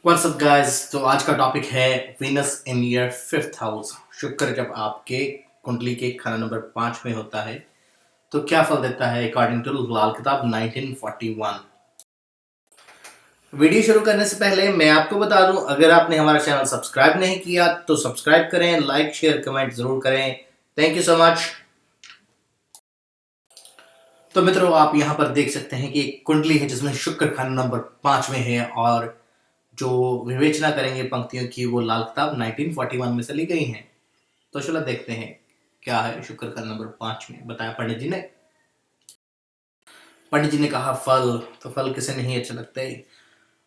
What's up guys. तो आज का टॉपिक है वीनस इन ईयर 5th हाउस। शुक्र जब आपके कुंडली के खाना नंबर 5 में होता है तो क्या फल देता है अकॉर्डिंग टू लाल किताब 1941। वीडियो शुरू करने से पहले मैं आपको बता दूं, अगर आपने हमारा चैनल सब्सक्राइब नहीं किया तो सब्सक्राइब करें, लाइक शेयर कमेंट जरूर करें। Thank you so much. तो मित्रों, आप यहाँ पर देख सकते हैं कि एक कुंडली है जिसमें शुक्र खाना नंबर 5 में है और जो विवेचना करेंगे पंक्तियों की वो लाल किताब 1941 में से ली गई हैं। तो चलो देखते हैं क्या है शुक्र का नंबर 5 में। बताया पंडित जी ने। पंडित जी ने कहा फल, तो फल किसे नहीं अच्छे लगते।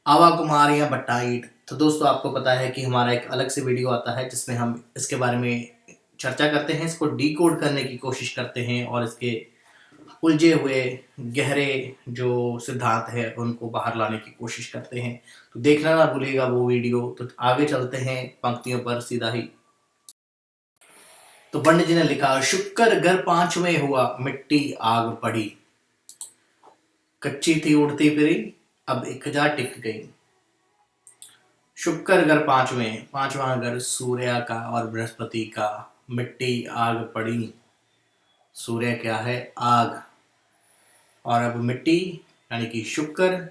आवा कुमार या बट्टाइट। तो दोस्तों, आपको पता है कि हमारा एक अलग से वीडियो आता है जिसमें हम इसके बारे में चर्चा करते हैं, इसको डिकोड करने की कोशिश करते हैं और इसके उलझे हुए गहरे जो सिद्धांत है उनको बाहर लाने की कोशिश करते हैं। तो देखना ना भूलिएगा वो वीडियो। तो आगे चलते हैं पंक्तियों पर सीधा ही। तो पंडित जी ने लिखा, शुक्र घर 5 में हुआ, मिट्टी आग पड़ी, कच्ची थी उड़ती फिरी, अब इकजा टिक गई। शुक्र घर 5 में, 5वां घर सूर्य का और बृहस्पति का। मिट्टी आग पड़ी, सूर्य क्या है? आग। और अब मिट्टी यानी कि शुक्र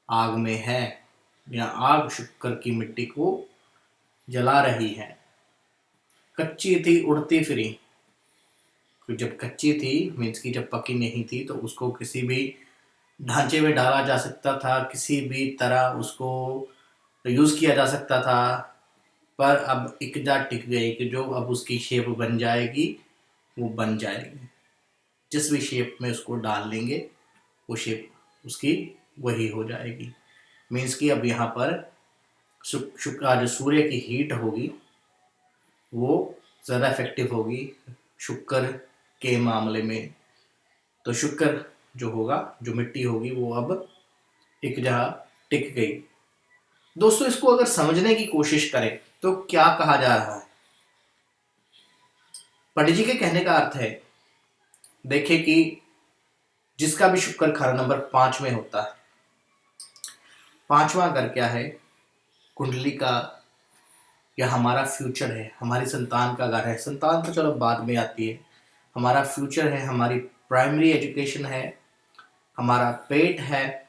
आग में है, या आग शुक्र की मिट्टी को जला रही है। कच्ची थी उड़ती फिरी। जब कच्ची थी मीन्स की जब पकी नहीं थी तो उसको किसी भी ढांचे में डाला जा सकता था, किसी भी तरह उसको यूज किया जा सकता था। पर अब इकजा टिक गई कि जो अब उसकी शेप बन जाएगी वो बन जाएगी। जिस भी शेप में उसको डाल लेंगे वो शेप उसकी वही हो जाएगी। मीन्स कि अब यहाँ पर शुक्र जो सूर्य की हीट होगी वो ज़्यादा इफेक्टिव होगी शुक्र के मामले में। तो शुक्र जो होगा, जो मिट्टी होगी वो अब एक जगह टिक गई। दोस्तों, इसको अगर समझने की कोशिश करें तो क्या कहा जा रहा है। पंडित जी के कहने का अर्थ है, देखिए कि जिसका भी शुक्र खाना नंबर 5 में होता है, 5वां घर क्या है? कुंडली का या हमारा फ्यूचर है, हमारी संतान का घर है। संतान तो चलो बाद में आती है, हमारा फ्यूचर है, हमारी प्राइमरी एजुकेशन है, हमारा पेट है,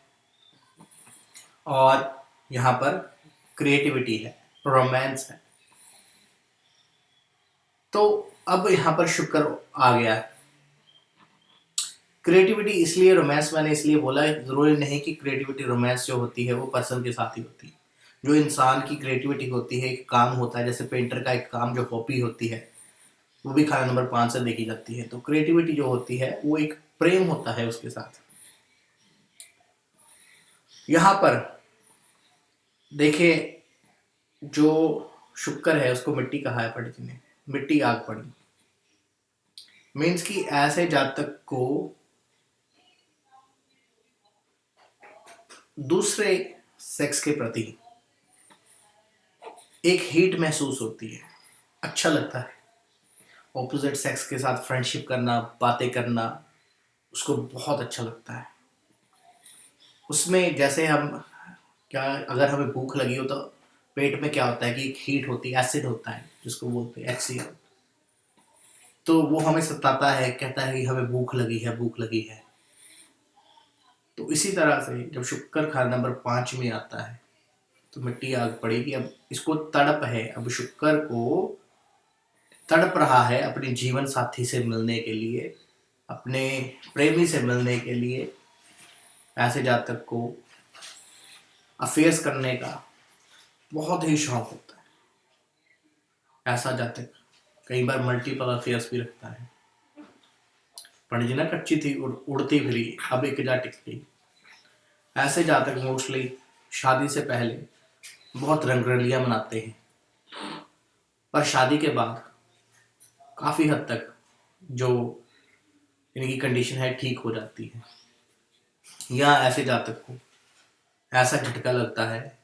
और यहाँ पर क्रिएटिविटी है, रोमांस है। तो अब यहाँ पर शुक्र आ गया है। क्रिएटिविटी इसलिए, रोमांस मैंने इसलिए बोला है, जरूरी नहीं कि क्रिएटिविटी रोमांस जो होती है वो पर्सन के साथ ही होती है। जो इंसान की क्रिएटिविटी होती है, एक काम होता है, जैसे पेंटर का एक काम जो हॉबी होती है वो भी खाना नंबर 5 से देखी जाती है। तो क्रिएटिविटी जो होती है वो एक प्रेम होता है उसके साथ। यहाँ पर देखिए, जो शुक्र है उसको मिट्टी कहा है पंडित जी ने। मिट्टी आग पड़ी मीन्स कि ऐसे जातक को दूसरे सेक्स के प्रति एक हीट महसूस होती है, अच्छा लगता है। ऑपोजिट सेक्स के साथ फ्रेंडशिप करना, बातें करना उसको बहुत अच्छा लगता है। उसमें जैसे हम क्या, अगर हमें भूख लगी हो तो पेट में क्या होता है कि एक हीट होती है, एसिड होता है जिसको बोलते हैं HCl। तो वो हमें सताता है, कहता है कि हमें भूख लगी है, भूख लगी है। तो इसी तरह से जब शुक्र खाना नंबर 5 में आता है तो मिट्टी आग पड़ेगी। अब इसको तड़प है, अब शुक्र को तड़प रहा है अपने जीवन साथी से मिलने के लिए, अपने प्रेमी से मिलने के लिए। ऐसे जातक को अफेयर्स करने का बहुत ही शौक होता है। ऐसा जातक कई बार मल्टीपल अफेयर्स भी रखता है। पंडित जी ने कच्ची थी उड़ती फिरी, अब एक जा टिक गई। ऐसे जातक मोस्टली शादी से पहले बहुत रंगरलियां मनाते हैं, पर शादी के बाद काफ़ी हद तक जो इनकी कंडीशन है ठीक हो जाती है। या ऐसे जातक को ऐसा झटका लगता है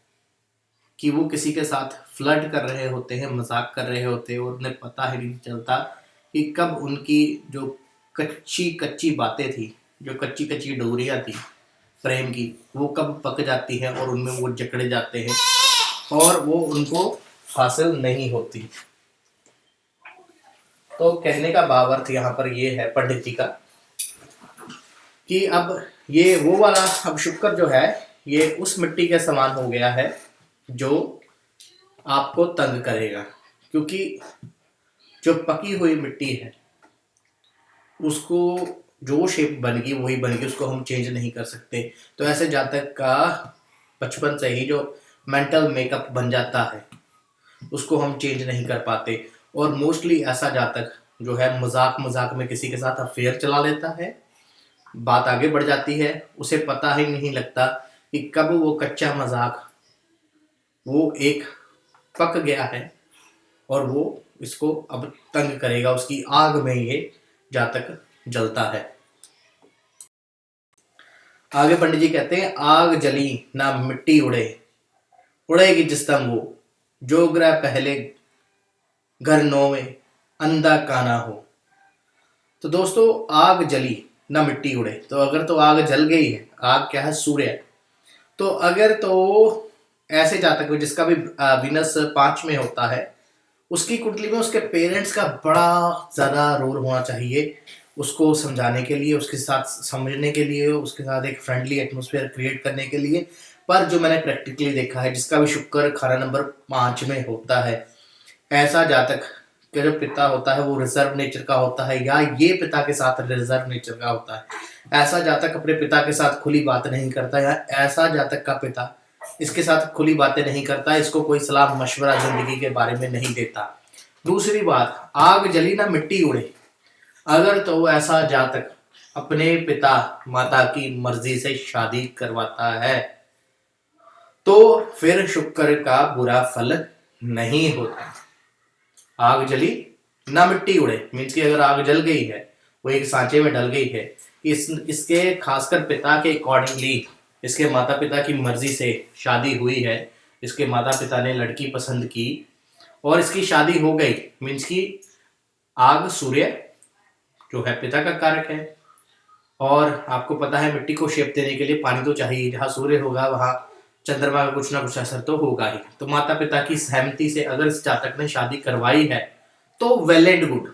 कि वो किसी के साथ फ्लर्ट कर रहे होते हैं, मजाक कर रहे होते हैं, और उन्हें पता ही नहीं चलता कि कब उनकी जो कच्ची कच्ची बातें थी, जो कच्ची कच्ची डोरियां थी, प्रेम की वो कब पक जाती है और उनमें वो जकड़े जाते हैं और वो उनको हासिल नहीं होती। तो कहने का भावार्थ यहाँ पर ये है पंडित जी का कि अब ये वो वाला, अब शुक्र जो है ये उस मिट्टी के समान हो गया है जो आपको तंग करेगा, क्योंकि जो पकी हुई मिट्टी है उसको जो शेप बनेगी वही बनेगी, उसको हम चेंज नहीं कर सकते। तो ऐसे जातक का बचपन से ही जो मेंटल मेकअप बन जाता है उसको हम चेंज नहीं कर पाते। और मोस्टली ऐसा जातक जो है मजाक मजाक में किसी के साथ अफेयर चला लेता है, बात आगे बढ़ जाती है, उसे पता ही नहीं लगता कि कब वो कच्चा मजाक वो एक पक गया है और वो इसको अब तंग करेगा, उसकी आग में ये जातक जलता है। आगे पंडित जी कहते हैं, आग जली ना मिट्टी उड़े, उड़ेगी जिस दम वो, जो ग्रह पहले घर नौ में अंधा काना हो। तो दोस्तों आग जली ना मिट्टी उड़े, तो अगर तो आग जल गई है, आग क्या है, सूर्य। तो अगर तो ऐसे जातक हो जिसका भी विनस 5 में होता है, उसकी कुंडली में उसके पेरेंट्स का बड़ा ज्यादा रोल होना चाहिए, उसको समझाने के लिए, उसके साथ समझने के लिए, उसके साथ एक फ्रेंडली एटमोसफेयर क्रिएट करने के लिए। पर जो मैंने प्रैक्टिकली देखा है, जिसका भी शुक्र खाना नंबर 5 में होता है, ऐसा जातक का जो पिता होता है वो रिजर्व नेचर का होता है, या ये पिता के साथ रिजर्व नेचर का होता है। ऐसा जातक अपने पिता के साथ खुली बात नहीं करता, या ऐसा जातक का पिता इसके साथ खुली बातें नहीं करता, इसको कोई सलाह मशवरा जिंदगी के बारे में नहीं देता। दूसरी बात, आग जली ना मिट्टी उड़े, अगर तो ऐसा जातक अपने पिता माता की मर्जी से शादी करवाता है तो फिर शुक्र का बुरा फल नहीं होता। आग जली ना मिट्टी उड़े मीन्स कि अगर आग जल गई है, वो एक सांचे में डल गई है, इसके खासकर पिता के अकॉर्डिंगली, इसके माता पिता की मर्जी से शादी हुई है, इसके माता पिता ने लड़की पसंद की और इसकी शादी हो गई, मीन्स कि आग सूर्य जो है पिता का कारक है, और आपको पता है मिट्टी को शेप देने के लिए पानी तो चाहिए, जहाँ सूर्य होगा वहां चंद्रमा का कुछ ना कुछ असर तो होगा ही। तो माता पिता की सहमति से अगर इस जातक ने शादी करवाई है तो वेल एंड गुड,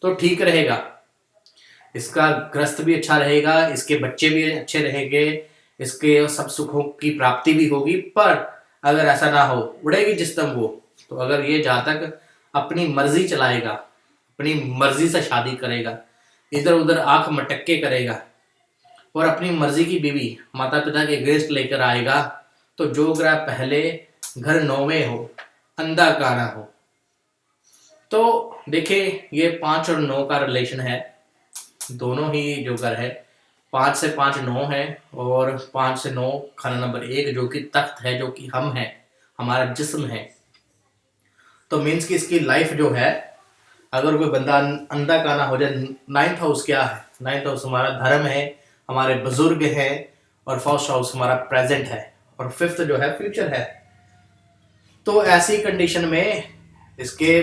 तो ठीक रहेगा, इसका ग्रस्त भी अच्छा रहेगा, इसके बच्चे भी अच्छे रहेंगे, इसके सब सुखों की प्राप्ति भी होगी। पर अगर ऐसा ना हो, उड़ेगी जिस दम वो, तो अगर ये जातक अपनी मर्जी चलाएगा, अपनी मर्जी से शादी करेगा, इधर उधर आंख मटक्के करेगा और अपनी मर्जी की बीवी माता पिता के अगेंस्ट लेकर आएगा, तो जो ग्रह पहले घर 9 में हो अंधा काना हो। तो देखिए ये 5 और 9 का रिलेशन है, दोनों ही जो घर है 5 से 5 9 है, और 5 से 9 खाना नंबर 1 जो कि तख्त है, जो कि हम है, हमारा जिस्म है। तो मीन्स कि इसकी लाइफ जो है, अगर कोई बंदा अंधा काना हो जाए, 9th हाउस क्या है, 9th हाउस हमारा धर्म है, हमारे बुजुर्ग हैं, और 1st हाउस हमारा प्रेजेंट है, और 5th जो है फ्यूचर है। तो ऐसी कंडीशन में इसके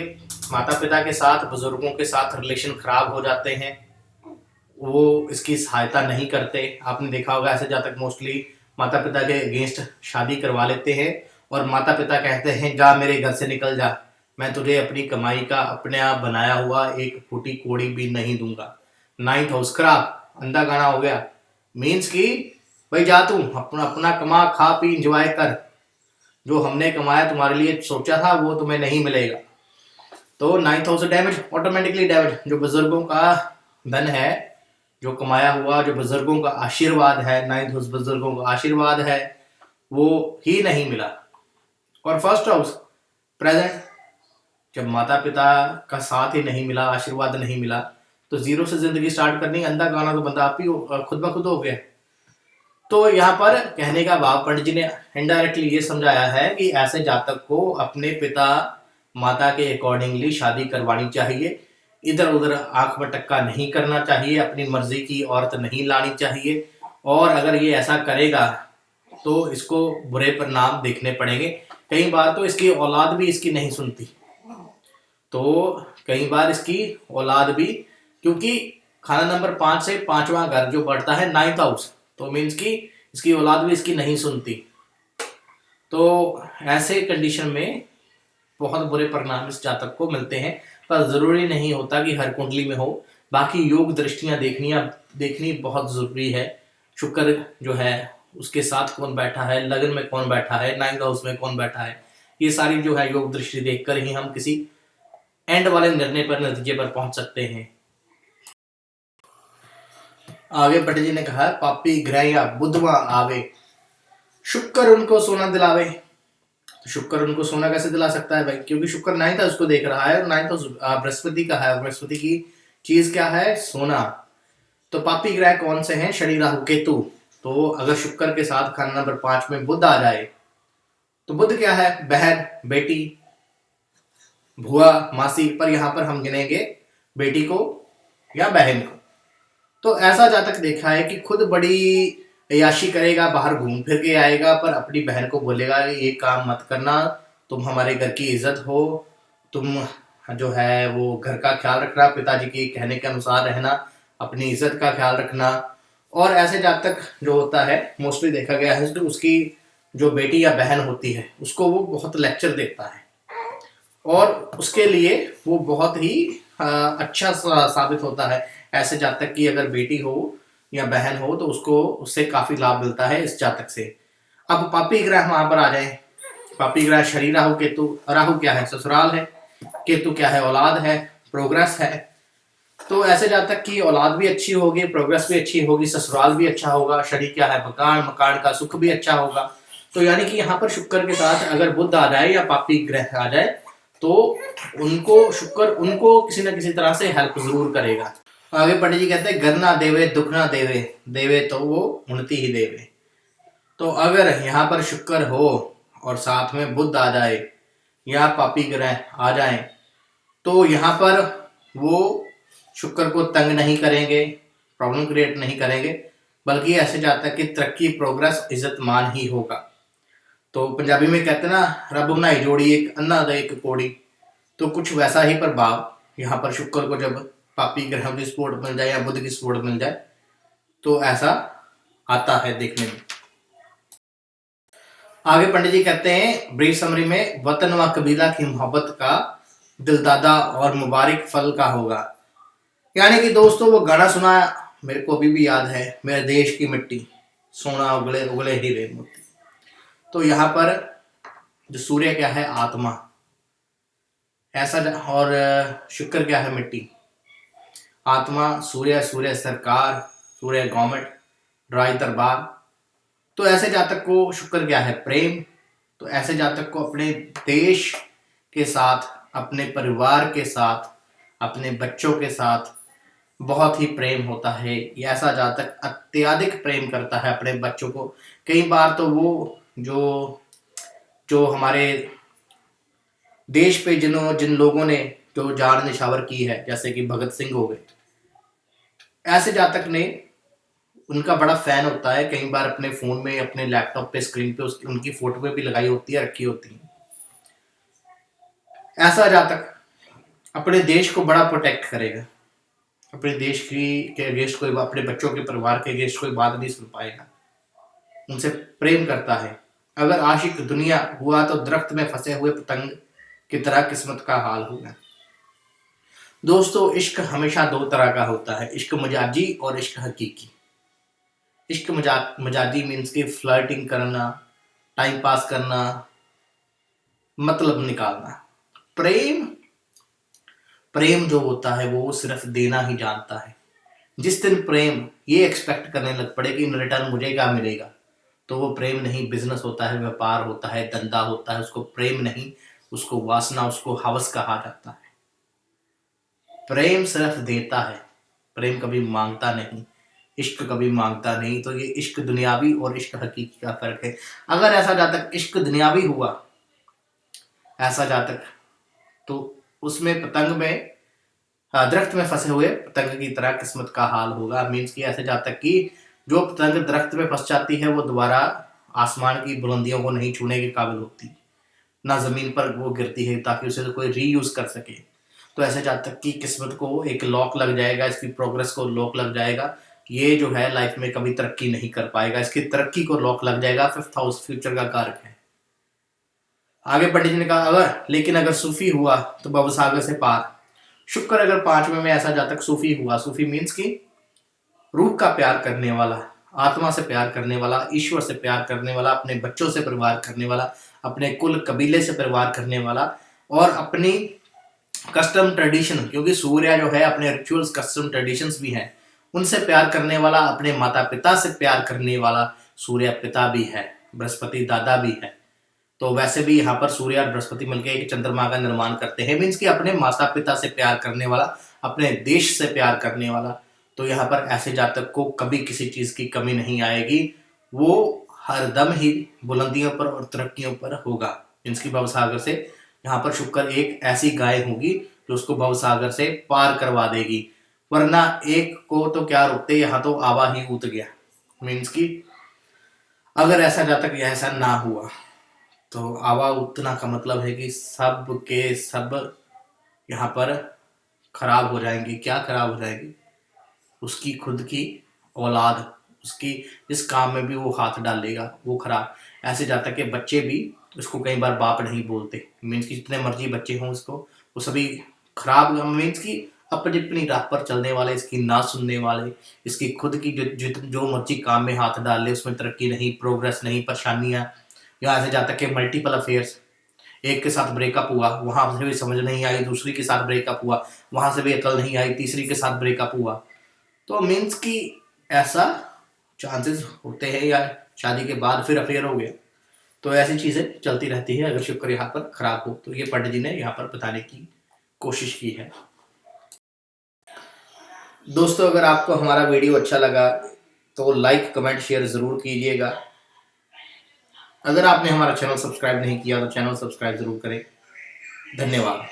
माता पिता के साथ, बुजुर्गों के साथ रिलेशन खराब हो जाते हैं, वो इसकी सहायता नहीं करते। आपने देखा होगा ऐसे जातक मोस्टली माता पिता के अगेंस्ट शादी करवा लेते हैं, और माता पिता कहते हैं जा मेरे घर से निकल जा, मैं तुझे अपनी कमाई का अपने आप बनाया हुआ एक फूटी कोड़ी भी नहीं दूंगा। 9th हाउस खराब, अंधा गाना हो गया, मीन्स कि भाई जा तू अपना अपना कमा खा पी इंजॉय कर, जो हमने कमाया तुम्हारे लिए सोचा था वो तुम्हें नहीं मिलेगा। तो 9th house damage, automatically damage. जो बुजुर्गों का धन है, जो कमाया हुआ, जो बुजुर्गों का आशीर्वाद है, 9th हाउस बुजुर्गों का आशीर्वाद है, वो ही नहीं मिला। और 1st हाउस प्रेजेंट, जब माता पिता का साथ ही नहीं मिला, आशीर्वाद नहीं मिला, तो जीरो से जिंदगी स्टार्ट करनी, अंधा गाना तो बंदा आप ही खुद ब खुद हो गया। तो यहाँ पर कहने का भाव पंडित जी ने इनडायरेक्टली ये समझाया है कि ऐसे जातक को अपने पिता माता के अकॉर्डिंगली शादी करवानी चाहिए, इधर उधर आंख मटक्का नहीं करना चाहिए, अपनी मर्जी की औरत नहीं लानी चाहिए, और अगर ये ऐसा करेगा तो इसको बुरे परिणाम देखने पड़ेंगे। कई बार तो इसकी औलाद भी इसकी नहीं सुनती, तो कई बार इसकी औलाद भी, क्योंकि खाना नंबर 5 से 5वां घर जो बढ़ता है 9th हाउस, तो तो मीन्स कि इसकी औलाद भी इसकी नहीं सुनती। तो ऐसे कंडीशन में बहुत बुरे परिणाम इस जातक को मिलते हैं, पर जरूरी नहीं होता कि हर कुंडली में हो। बाकी योग दृष्टियां देखनी बहुत जरूरी है। शुक्र जो है उसके साथ कौन बैठा है, लगन में कौन बैठा है, 9th हाउस में कौन बैठा है, ये सारी जो है योग दृष्टि देखकर ही हम किसी एंड वाले निर्णय पर, नतीजे पर पहुंच सकते हैं। आगे पटेल जी ने कहा, पापी ग्रह या बुधवा आवे, शुक्र उनको सोना दिलावे। तो शुक्र उनको सोना कैसे दिला सकता है भाई, क्योंकि शुक्र 9th हाउस को देख रहा है और 9th हाउस बृहस्पति का है। बृहस्पति की चीज क्या है, सोना। तो पापी ग्रह कौन से हैं, शनि राहु केतु। तो अगर शुक्र के साथ खाना नंबर 5 में बुध आ जाए, तो बुध क्या है, बहन, बेटी, भुआ, मासी, पर यहां पर हम गिनेंगे बेटी को या बहन को। तो ऐसा जातक देखा है कि खुद बड़ी अय्याशी करेगा, बाहर घूम फिर के आएगा, पर अपनी बहन को बोलेगा ये काम मत करना, तुम हमारे घर की इज्जत हो, तुम जो है वो घर का ख्याल रखना, पिताजी के कहने के अनुसार रहना, अपनी इज्जत का ख्याल रखना। और ऐसे जातक जो होता है मोस्टली देखा गया है, तो उसकी जो बेटी या बहन होती है उसको वो बहुत लेक्चर देता है और उसके लिए वो बहुत ही अच्छा साबित होता है। ऐसे जातक की अगर बेटी हो या बहन हो तो उसको उससे काफी लाभ मिलता है इस जातक से। अब पापी ग्रह वहां पर आ जाए। पापी ग्रह शनि राहु केतु। राहु क्या है, ससुराल है। केतु क्या है, औलाद है, प्रोग्रेस है। तो ऐसे जातक की औलाद भी अच्छी होगी, प्रोग्रेस भी अच्छी होगी, ससुराल भी अच्छा होगा। शनि क्या है, मकान, मकान का सुख भी अच्छा होगा। तो यानी कि यहाँ पर शुक्र के साथ अगर बुध आ जाए या पापी ग्रह आ जाए तो उनको शुक्र उनको किसी न किसी तरह से हेल्प जरूर करेगा। आगे पंडित जी कहते हैं, घर ना देवे दुख ना देवे, देवे तो वो उन्नति ही देवे। तो अगर यहाँ पर शुक्र हो और साथ में बुध आ जाए या पापी ग्रह आ जाए तो यहाँ पर वो शुक्र को तंग नहीं करेंगे, प्रॉब्लम क्रिएट नहीं करेंगे, बल्कि ऐसे जातक की तरक्की, प्रोग्रेस, इज्जत मान ही होगा। तो पंजाबी में कहते हैं ना, रब बनाई जोड़ी एक अन्ना दे एक कोड़ी। तो कुछ वैसा ही प्रभाव यहाँ पर शुक्र को जब पापी ग्रहों की सपोर्ट मिल जाए या बुध की सपोर्ट मिल जाए तो ऐसा आता है देखने में। आगे पंडित जी कहते हैं, ब्रीफ समरी में, वतन व कबीला की मोहब्बत का दिलदादा और मुबारक फल का होगा। यानी कि दोस्तों वो गाना सुना मेरे को अभी भी याद है, मेरे देश की मिट्टी सोना उगले उगले हीरे मोती। तो यहाँ पर जो सूर्य क्या है, आत्मा, ऐसा, और शुक्र क्या है, मिट्टी। आत्मा, सूर्य, सूर्य सरकार, सूर्य गवर्नमेंट, राज दरबार। तो ऐसे जातक को शुक्र क्या है, प्रेम। तो ऐसे जातक को अपने देश के साथ, अपने परिवार के साथ, अपने बच्चों के साथ बहुत ही प्रेम होता है। ये ऐसा जातक अत्यधिक प्रेम करता है अपने बच्चों को। कई बार तो वो जो जो हमारे देश पे जिन लोगों ने जो जान निछावर की है, जैसे कि भगत सिंह हो गए, ऐसे जातक ने उनका बड़ा फैन होता है। कई बार अपने फोन में, अपने लैपटॉप पे, स्क्रीन पे उनकी फोटो पे भी लगाई होती है, रखी होती है। ऐसा जातक अपने देश को बड़ा प्रोटेक्ट करेगा। अपने देश की के अगेंस्ट कोई, अपने बच्चों के परिवार के अगेंस्ट कोई बात नहीं सुन पाएगा। उनसे प्रेम करता है। अगर आशिक दुनिया हुआ तो दरख्त में फंसे हुए पतंग की तरह किस्मत का हाल होगा। दोस्तों इश्क हमेशा दो तरह का होता है, इश्क मजाजी और इश्क हकीकी। इश्क मजाजी मीन्स की फ्लर्टिंग करना, टाइम पास करना, मतलब निकालना। प्रेम प्रेम जो होता है वो सिर्फ देना ही जानता है। जिस दिन प्रेम ये एक्सपेक्ट करने लग पड़े कि इन रिटर्न मुझे क्या मिलेगा, तो वो प्रेम नहीं, बिजनेस होता है, व्यापार होता है, धंधा होता है। उसको प्रेम नहीं, उसको वासना, उसको हवस कहा जाता है। प्रेम सिर्फ देता है, प्रेम कभी मांगता नहीं, इश्क कभी मांगता नहीं। तो ये इश्क दुनियावी और इश्क हकीकी का फर्क है। अगर ऐसा जातक इश्क दुनियावी हुआ, ऐसा जातक, तो उसमें पतंग में, दरख्त में फंसे हुए पतंग की तरह किस्मत का हाल होगा। मीन्स की ऐसे जातक की जो पतंग दरख्त में फंस जाती है वो दोबारा आसमान की बुलंदियों को नहीं छूने के काबिल होती, ना जमीन पर वो गिरती है ताकि उसे कोई रीयूज कर सके। तो ऐसे जातक की किस्मत को एक लॉक लग जाएगा, इसकी प्रोग्रेस को लॉक लग जाएगा। ये जो है लाइफ में कभी तरक्की नहीं कर पाएगा, इसकी तरक्की को लॉक लग जाएगा। 5th हाउस फ्यूचर का कारक है। आगे पंडित जी ने कहा अगर सूफी हुआ तो भवसागर से पार। शुक्र अगर 5वें में ऐसा जातक सूफी हुआ, सूफी मीन्स की रूह का प्यार करने वाला, आत्मा से प्यार करने वाला, ईश्वर से प्यार करने वाला, अपने बच्चों से परिवार करने वाला, अपने कुल कबीले से परिवार करने वाला, और अपनी कस्टम ट्रेडिशन, क्योंकि सूर्य जो है अपने रिचुअल्स कस्टम ट्रेडिशंस भी हैं, उनसे प्यार करने वाला, अपने माता पिता से प्यार करने वाला। सूर्य पिता भी है, बृहस्पति दादा भी है। तो वैसे भी यहाँ पर सूर्य और बृहस्पति मिलकर एक चंद्रमा का निर्माण करते हैं, मीन्स कि अपने माता पिता से प्यार करने वाला, अपने देश से प्यार करने वाला। तो यहाँ पर ऐसे जातक को कभी किसी चीज की कमी नहीं आएगी, वो हरदम ही बुलंदियों पर और तरक्कियों पर होगा। मीन्स की भवसागर से यहाँ पर शुक्र एक ऐसी गाय होगी जो उसको भवसागर से पार करवा देगी, वरना एक को तो क्या रोकते, यहाँ तो आवा ही उत गया। मीन्स की अगर ऐसा जातक ऐसा ना हुआ तो आवा उतना का मतलब है कि सब के सब यहाँ पर खराब हो जाएंगे। क्या खराब हो जाएंगे? उसकी खुद की औलाद, उसकी जिस काम में भी वो हाथ डालेगा वो खराब। ऐसे जातक के बच्चे भी उसको कई बार बाप नहीं बोलते, मीन्स कि जितने मर्जी बच्चे हों उसको, वो सभी खराब, मीन्स कि अपनी अपनी राह पर चलने वाले, इसकी ना सुनने वाले, इसकी खुद की जो मर्जी काम में हाथ डाल ले उसमें तरक्की नहीं, प्रोग्रेस नहीं, परेशानियां। या ऐसे जातक के मल्टीपल अफेयर्स, एक के साथ ब्रेकअप हुआ, वहां से भी समझ नहीं आई, दूसरी के साथ ब्रेकअप हुआ, वहां से भी अकल नहीं आई, तीसरी के साथ ब्रेकअप हुआ। तो मीन्स कि ऐसा चांसेस होते हैं, या शादी के बाद फिर अफेयर हो गया। तो ऐसी चीजें चलती रहती है अगर शुक्र यहाँ पर खराब हो। तो ये पंडित जी ने यहाँ पर बताने की कोशिश की है। दोस्तों अगर आपको हमारा वीडियो अच्छा लगा तो लाइक कमेंट शेयर जरूर कीजिएगा। अगर आपने हमारा चैनल सब्सक्राइब नहीं किया तो चैनल सब्सक्राइब जरूर करें। धन्यवाद।